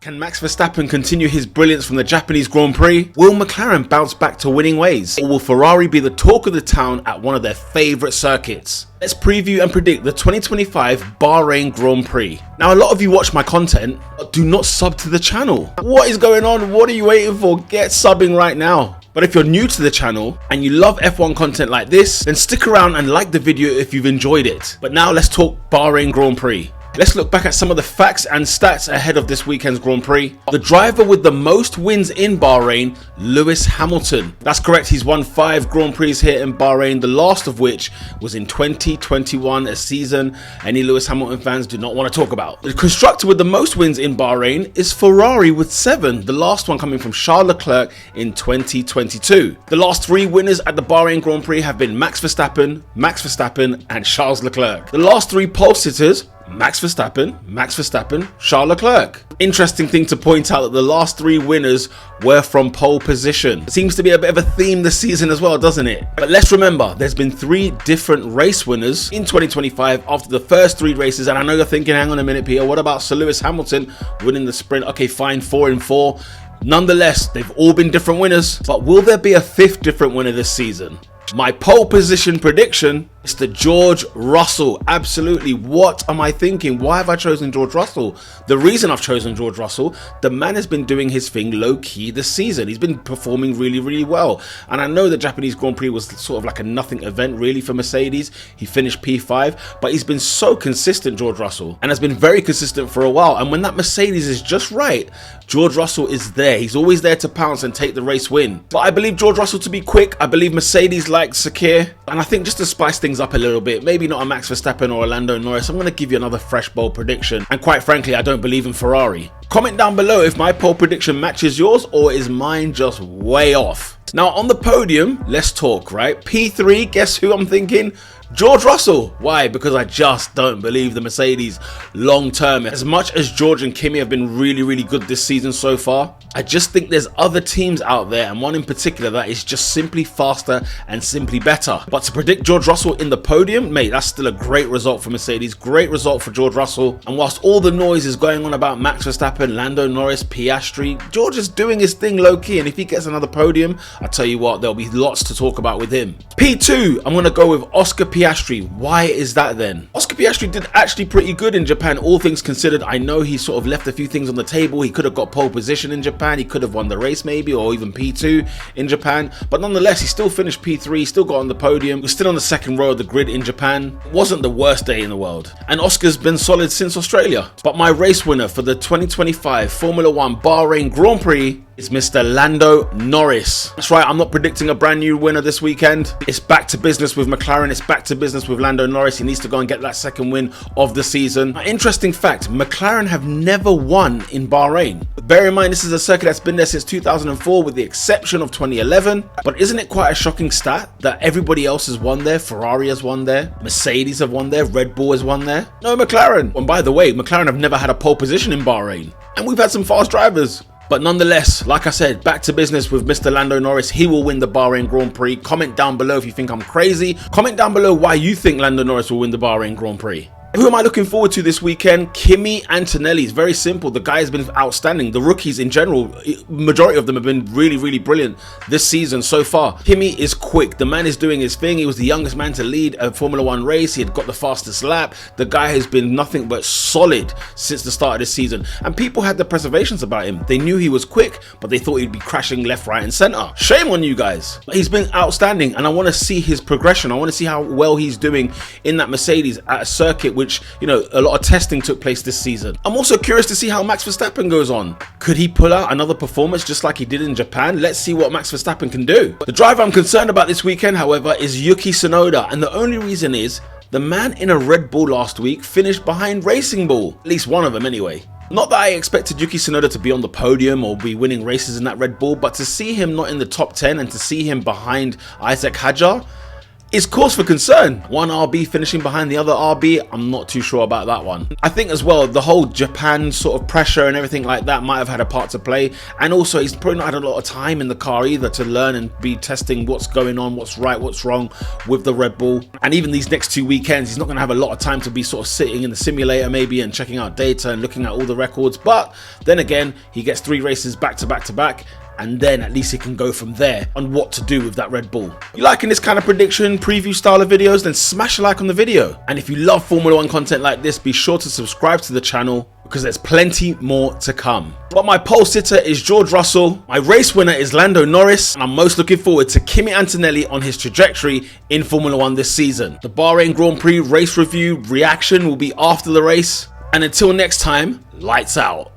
Can Max Verstappen continue his brilliance from the Japanese Grand Prix? Will McLaren bounce back to winning ways? Or will Ferrari be the talk of the town at one of their favourite circuits? Let's preview and predict the 2025 Bahrain Grand Prix. Now, a lot of you watch my content, but do not sub to the channel. What is going on? What are you waiting for? Get subbing right now. But if you're new to the channel and you love F1 content like this, then stick around and like the video if you've enjoyed it. But now let's talk Bahrain Grand Prix. Let's look back at some of the facts and stats ahead of this weekend's Grand Prix. The driver with the most wins in Bahrain, Lewis Hamilton. That's correct, he's won 5 Grand Prix here in Bahrain, the last of which was in 2021, a season any Lewis Hamilton fans do not want to talk about. The constructor with the most wins in Bahrain is Ferrari with 7, the last one coming from Charles Leclerc in 2022. The last 3 winners at the Bahrain Grand Prix have been Max Verstappen, and Charles Leclerc. The last 3 pole sitters, Max Verstappen, Charles Leclerc. Interesting thing to point out that the last 3 winners were from pole position. It seems to be a bit of a theme this season as well, doesn't it? But let's remember, there's been 3 different race winners in 2025 after the first 3 races. And I know you're thinking, hang on a minute, Peter, what about Sir Lewis Hamilton winning the sprint? Okay, fine, 4 and 4. Nonetheless, they've all been different winners. But will there be a 5th different winner this season? My pole position prediction is to George Russell. Absolutely. What am I thinking? Why have I chosen George Russell? The reason I've chosen George Russell, the man has been doing his thing low-key this season. He's been performing really well. And I know the Japanese Grand Prix was sort of like a nothing event really for Mercedes. He finished P5, but he's been so consistent, George Russell, and has been very consistent for a while. And when that Mercedes is just right, George Russell is there. He's always there to pounce and take the race win. But I believe George Russell to be quick. I believe Mercedes like Sakhir. And I think just to spice things up a little bit, maybe not a Max Verstappen or a Lando Norris, I'm going to give you another fresh bold prediction. And quite frankly, I don't believe in Ferrari. Comment down below if my pole prediction matches yours or is mine just way off. Now on the podium, let's talk, right? P3, guess who I'm thinking? George Russell. Why? Because I just don't believe the Mercedes long term. As much as George and Kimi have been really good this season so far, I just think there's other teams out there, and one in particular that is just simply faster and simply better. But to predict George Russell in the podium, mate, that's still a great result for Mercedes, great result for George Russell. And whilst all the noise is going on about Max Verstappen, Lando Norris, Piastri, George is doing his thing low-key, and if he gets another podium, I tell you what, there'll be lots to talk about with him. P2, I'm going to go with Oscar Piastri. Why is that then? Oscar Piastri did actually pretty good in Japan, all things considered. I know he sort of left a few things on the table. He could have got pole position in Japan. He could have won the race maybe, or even P2 in Japan. But nonetheless, he still finished P3, he still got on the podium. He was still on the second row of the grid in Japan. It wasn't the worst day in the world. And Oscar's been solid since Australia. But my race winner for the 2025 Formula 1 Bahrain Grand Prix is Mr. Lando Norris. That's right, I'm not predicting a brand new winner this weekend. It's back to business with McLaren. It's back to business with Lando Norris. He needs to go and get that second win of the season. An interesting fact, McLaren have never won in Bahrain. Bear in mind, this is a circuit that's been there since 2004 with the exception of 2011. But isn't it quite a shocking stat that everybody else has won there? Ferrari has won there, Mercedes have won there, Red Bull has won there. No McLaren. And by the way, McLaren have never had a pole position in Bahrain. And we've had some fast drivers. But nonetheless, like I said, back to business with Mr. Lando Norris. He will win the Bahrain Grand Prix. Comment down below if you think I'm crazy. Comment down below why you think Lando Norris will win the Bahrain Grand Prix. Who am I looking forward to this weekend? Kimi Antonelli. It's very simple. The guy has been outstanding. The rookies in general, majority of them have been really brilliant this season so far. Kimi is quick. The man is doing his thing. He was the youngest man to lead a Formula 1 race. He had got the fastest lap. The guy has been nothing but solid since the start of this season. And people had the reservations about him. They knew he was quick, but they thought he'd be crashing left, right and center. Shame on you guys. He's been outstanding and I want to see his progression. I want to see how well he's doing in that Mercedes at a circuit which, you know, a lot of testing took place this season. I'm also curious to see how Max Verstappen goes on. Could he pull out another performance just like he did in Japan? Let's see what Max Verstappen can do. The driver I'm concerned about this weekend, however, is Yuki Tsunoda, and the only reason is the man in a Red Bull last week finished behind Racing Bull, at least one of them anyway. Not that I expected Yuki Tsunoda to be on the podium or be winning races in that Red Bull, but to see him not in the top 10 and to see him behind Isaac Hadjar, is cause for concern. One RB finishing behind the other RB, I'm not too sure about that one. I think as well, the whole Japan sort of pressure and everything like that might have had a part to play. And also, he's probably not had a lot of time in the car either to learn and be testing what's going on, what's right, what's wrong with the Red Bull. And even these next 2 weekends, he's not going to have a lot of time to be sort of sitting in the simulator maybe and checking out data and looking at all the records. But then again, he gets 3 races back to back to back, and then at least he can go from there on what to do with that Red Bull. You liking this kind of prediction, preview style of videos? Then smash a like on the video. And if you love Formula 1 content like this, be sure to subscribe to the channel because there's plenty more to come. But my pole sitter is George Russell, my race winner is Lando Norris, and I'm most looking forward to Kimi Antonelli on his trajectory in Formula 1 this season. The Bahrain Grand Prix race review reaction will be after the race. And until next time, lights out.